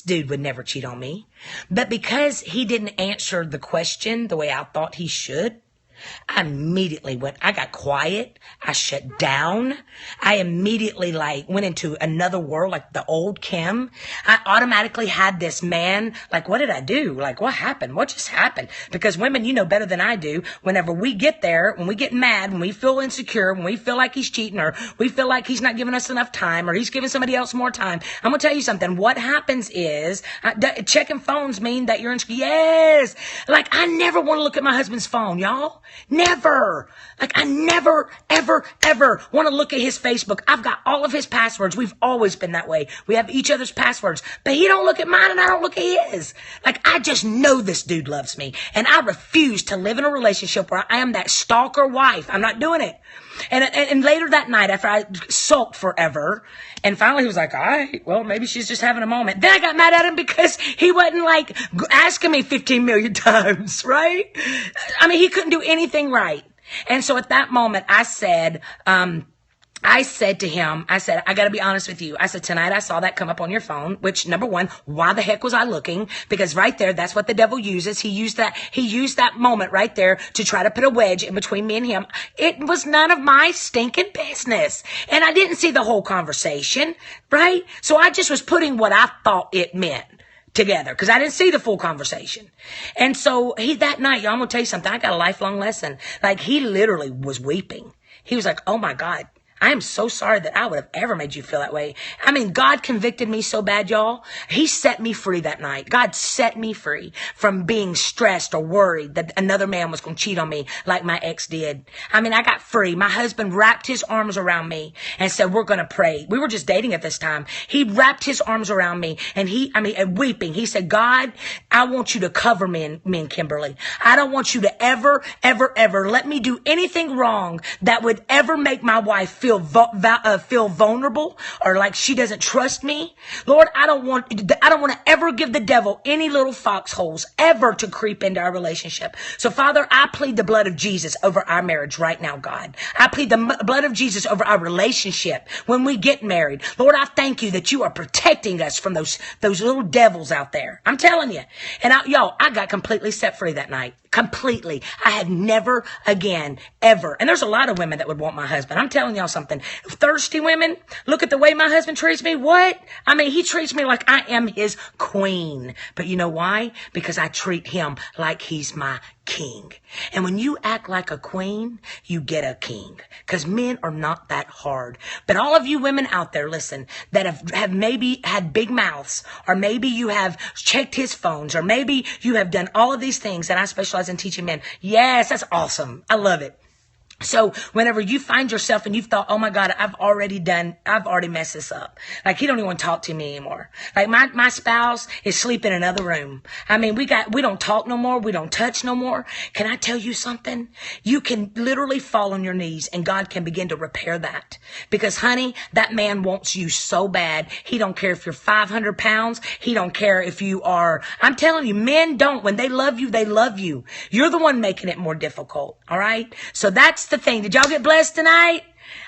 dude would never cheat on me. But because he didn't answer the question the way I thought he should, I immediately I got quiet. I shut down. I immediately went into another world, like the old Kim. I automatically had this man, what did I do? What happened? What just happened? Because women, you know better than I do. Whenever we get there, when we get mad, when we feel insecure, when we feel like he's cheating, or we feel like he's not giving us enough time, or he's giving somebody else more time, I'm going to tell you something. What happens is, checking phones mean that you're insecure. Yes. I never want to look at my husband's phone, y'all. Never. I never, ever, ever want to look at his Facebook. I've got all of his passwords. We've always been that way. We have each other's passwords, but he don't look at mine and I don't look at his. I just know this dude loves me, and I refuse to live in a relationship where I am that stalker wife. I'm not doing it. And later that night, after I sulked forever, and finally he was like, all right, well, maybe she's just having a moment. Then I got mad at him because he wasn't asking me 15 million times, right? I mean, he couldn't do anything right. And so at that moment, I said to him, I got to be honest with you. I said, tonight I saw that come up on your phone, which, number one, why the heck was I looking? Because right there, that's what the devil uses. He used that moment right there to try to put a wedge in between me and him. It was none of my stinking business. And I didn't see the whole conversation, right? So I just was putting what I thought it meant together, because I didn't see the full conversation. And so that night, y'all, I'm going to tell you something. I got a lifelong lesson. He literally was weeping. He was like, oh my God, I am so sorry that I would have ever made you feel that way. I mean, God convicted me so bad, y'all. He set me free that night. God set me free from being stressed or worried that another man was going to cheat on me like my ex did. I mean, I got free. My husband wrapped his arms around me and said, we're going to pray. We were just dating at this time. He wrapped his arms around me and weeping. He said, God, I want you to cover me and Kimberly. I don't want you to ever, ever, ever let me do anything wrong that would ever make my wife feel vulnerable or like she doesn't trust me. Lord, I don't want to ever give the devil any little foxholes ever to creep into our relationship. So Father, I plead the blood of Jesus over our marriage right now, God. I plead the blood of Jesus over our relationship when we get married. Lord, I thank you that you are protecting us from those little devils out there. I'm telling you. And I got completely set free that night. Completely. I had never again, ever. And there's a lot of women that would want my husband. I'm telling y'all something. Thirsty women, look at the way my husband treats me. What? I mean, he treats me like I am his queen. But you know why? Because I treat him like he's my king. And when you act like a queen, you get a king. Because men are not that hard. But all of you women out there, listen, that have maybe had big mouths, or maybe you have checked his phones, or maybe you have done all of these things, and I specialize in teaching men. Yes, that's awesome. I love it. So whenever you find yourself and you've thought, oh my God, I've already messed this up. He don't even want to talk to me anymore. My spouse is sleeping in another room. I mean, we don't talk no more. We don't touch no more. Can I tell you something? You can literally fall on your knees and God can begin to repair that. Because honey, that man wants you so bad. He don't care if you're 500 pounds. He don't care if you are, I'm telling you, men don't. When they love you, they love you. You're the one making it more difficult. All right. So that's the thing. Did y'all get blessed tonight?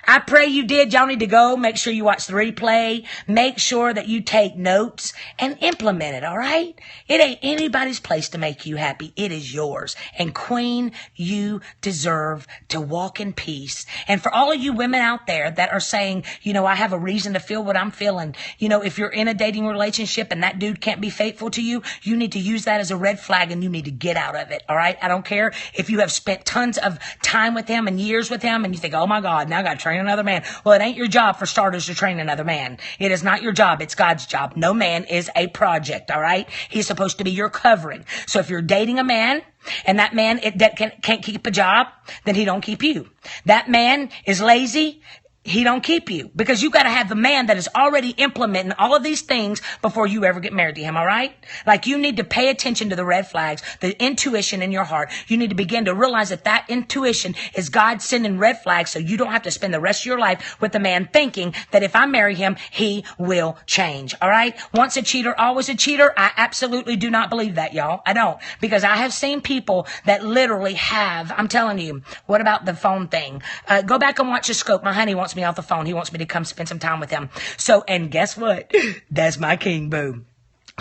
I pray you did. Y'all need to go. Make sure you watch the replay. Make sure that you take notes and implement it, all right? It ain't anybody's place to make you happy. It is yours. And queen, you deserve to walk in peace. And for all of you women out there that are saying, I have a reason to feel what I'm feeling. If you're in a dating relationship and that dude can't be faithful to you, you need to use that as a red flag and you need to get out of it, all right? I don't care if you have spent tons of time with him and years with him and you think, oh my God, now I got to train another man. Well, it ain't your job for starters to train another man. It is not your job. It's God's job. No man is a project. All right. He's supposed to be your covering. So if you're dating a man and that man that can't keep a job, then he don't keep you. That man is lazy. he don't keep you, because you got to have the man that is already implementing all of these things before you ever get married to him. All right. Like, you need to pay attention to the red flags, the intuition in your heart. You need to begin to realize that that intuition is God sending red flags, so you don't have to spend the rest of your life with a man thinking that if I marry him, he will change. All right. Once a cheater, always a cheater. I absolutely do not believe that, y'all. I don't, because I have seen people that literally have, I'm telling you. What about the phone thing? Go back and watch the scope. My honey wants me off the phone. He wants me to come spend some time with him. So, and guess what? That's my king, boo.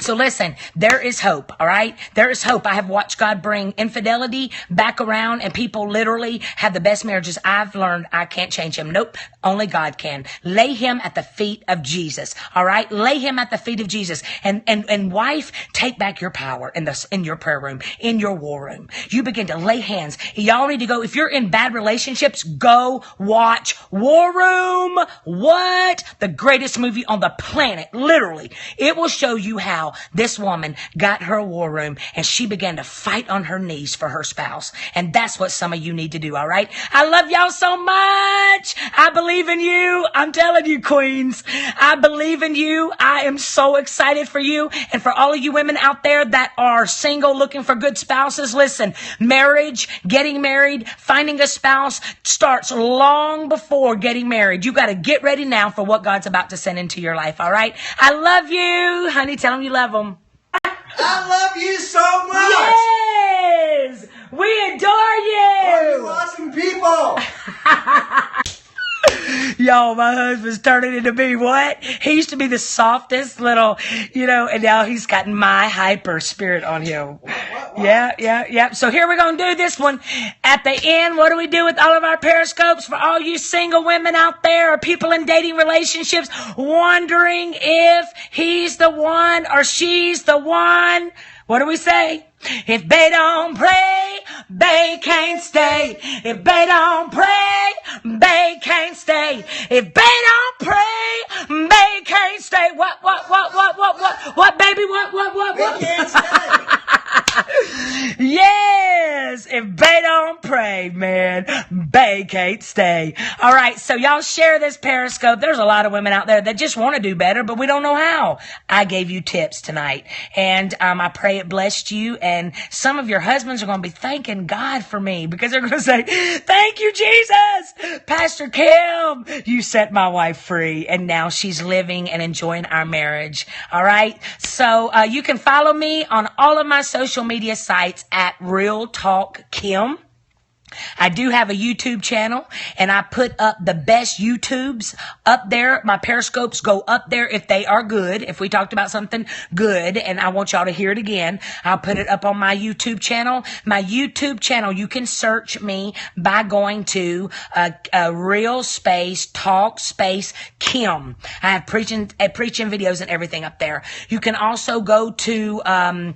So listen, there is hope, all right? There is hope. I have watched God bring infidelity back around, and people literally have the best marriages. I've learned I can't change him. Nope, only God can. Lay him at the feet of Jesus, all right? Lay him at the feet of Jesus. And wife, take back your power in your prayer room, in your war room. You begin to lay hands. Y'all need to go. If you're in bad relationships, go watch War Room. What? The greatest movie on the planet, literally. It will show you how this woman got her war room and she began to fight on her knees for her spouse. And that's what some of you need to do, all right? I love y'all so much. I believe in you. I'm telling you, queens, I believe in you. I am so excited for you. And for all of you women out there that are single, looking for good spouses, listen, marriage, getting married, finding a spouse starts long before getting married. You got to get ready now for what God's about to send into your life, all right? I love you. Honey, tell them you love them. I love you so much. Yes, we adore you. Oh, you awesome people. Y'all, my husband's turning into me. What? He used to be the softest little, and now he's got my hyper spirit on him. What? Yeah. So here we're going to do this one. At the end, what do we do with all of our periscopes? For all you single women out there or people in dating relationships wondering if he's the one or she's the one, what do we say? If they don't pray, they can't stay. If they don't pray, they can't stay. If they don't pray, they can't stay. What, baby? What? They can't stay. Yes, if they don't pray, man, they can't stay. All right, so y'all share this Periscope. There's a lot of women out there that just want to do better, but we don't know how. I gave you tips tonight, and I pray it blessed you. And some of your husbands are going to be thanking God for me, because they're going to say, thank you, Jesus. Pastor Kim, you set my wife free, and now she's living and enjoying our marriage. All right, so you can follow me on all of my social media sites at Real Talk Kim. I do have a YouTube channel, and I put up the best YouTubes up there. My Periscopes go up there if they are good. If we talked about something good and I want y'all to hear it again, I'll put it up on my YouTube channel. My YouTube channel, you can search me by going to Real Space Talk Space Kim. I have preaching videos and everything up there. You can also go to my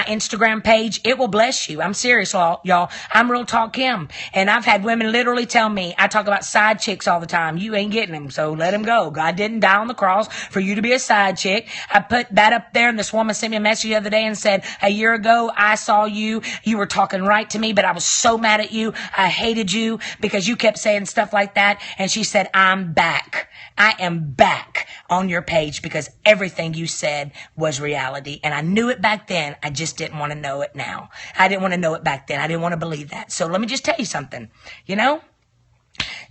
Instagram page. It will bless you. I'm serious, y'all. I'm Real Talk Kim. And I've had women literally tell me, I talk about side chicks all the time. You ain't getting them, so let them go. God didn't die on the cross for you to be a side chick. I put that up there, and this woman sent me a message the other day and said, a year ago, I saw you. You were talking right to me, but I was so mad at you. I hated you because you kept saying stuff like that. And she said, I'm back. I am back on your page because everything you said was reality. And I knew it back then. I just didn't want to know it now. I didn't want to know it back then. I didn't want to believe that. So let me just tell you something.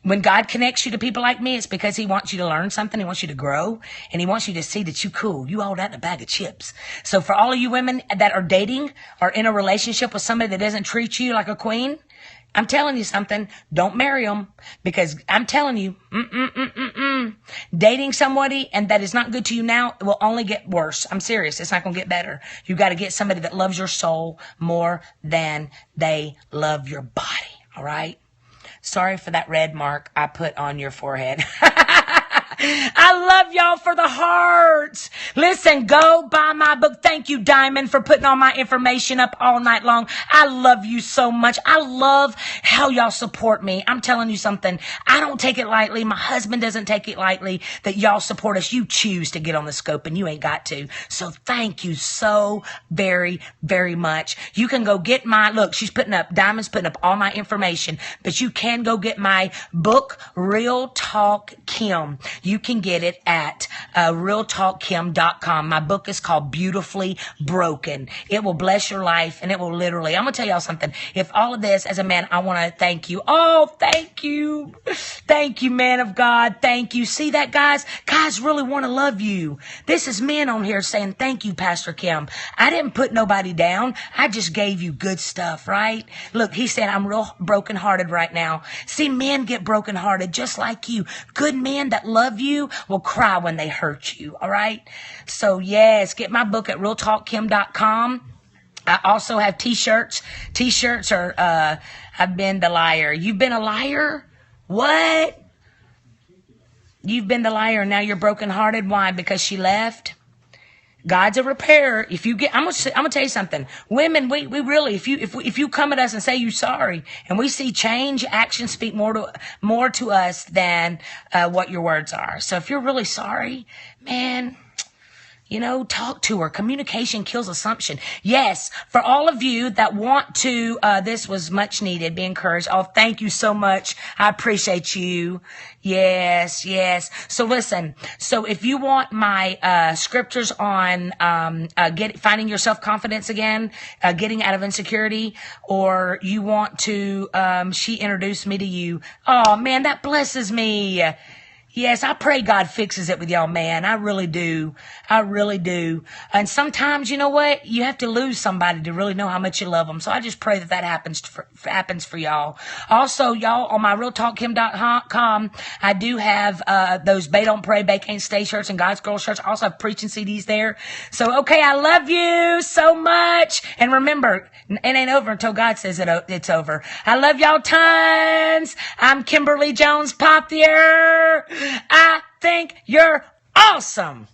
When God connects you to people like me, it's because he wants you to learn something. He wants you to grow, and he wants you to see that you cool. You all that in a bag of chips. So for all of you women that are dating or in a relationship with somebody that doesn't treat you like a queen, I'm telling you something. Don't marry them, because I'm telling you, dating somebody and that is not good to you now will only get worse. I'm serious. It's not going to get better. You got to get somebody that loves your soul more than they love your body. All right. Sorry for that red mark I put on your forehead. I love y'all for the hearts. Listen, go buy my book. Thank you, Diamond, for putting all my information up all night long. I love you so much. I love how y'all support me. I'm telling you something. I don't take it lightly. My husband doesn't take it lightly that y'all support us. You choose to get on the scope and you ain't got to. So thank you so very, very much. You can go get look, Diamond's putting up all my information, but you can go get my book, Real Talk Kim. You can get it at realtalkkim.com. My book is called Beautifully Broken. It will bless your life, and it will literally, I'm going to tell y'all something. If all of this, as a man, I want to thank you. Oh, thank you. Thank you, man of God. Thank you. See that, guys? Guys really want to love you. This is men on here saying, thank you, Pastor Kim. I didn't put nobody down. I just gave you good stuff, right? Look, he said, I'm real brokenhearted right now. See, men get brokenhearted just like you. Good men that love you will cry when they hurt you, all right? So, yes, get my book at realtalkkim.com. I also have t-shirts. T-shirts are, I've been the liar. You've been a liar? What? You've been the liar. Now you're brokenhearted. Why? Because she left? God's a repairer. If you get, I'm gonna tell you something. Women, we really, if you come at us and say you're sorry, and we see change, actions speak more to us than what your words are. So if you're really sorry, man, talk to her. Communication kills assumption. Yes, for all of you that want to, this was much needed, be encouraged. Oh, thank you so much. I appreciate you. Yes, yes. So listen, so if you want my, scriptures on, finding your self-confidence again, getting out of insecurity, or you want to, she introduced me to you. Oh man, that blesses me. Yes, I pray God fixes it with y'all, man. I really do. I really do. And sometimes, you know what? You have to lose somebody to really know how much you love them. So I just pray that happens for y'all. Also, y'all, on my realtalkkim.com, I do have those Bay Don't Pray, Bay Can't Stay shirts and God's Girl shirts. I also have preaching CDs there. So, okay, I love you so much. And remember, it ain't over until God says it's over. I love y'all tons. I'm Kimberly Jones Papier. I think you're awesome.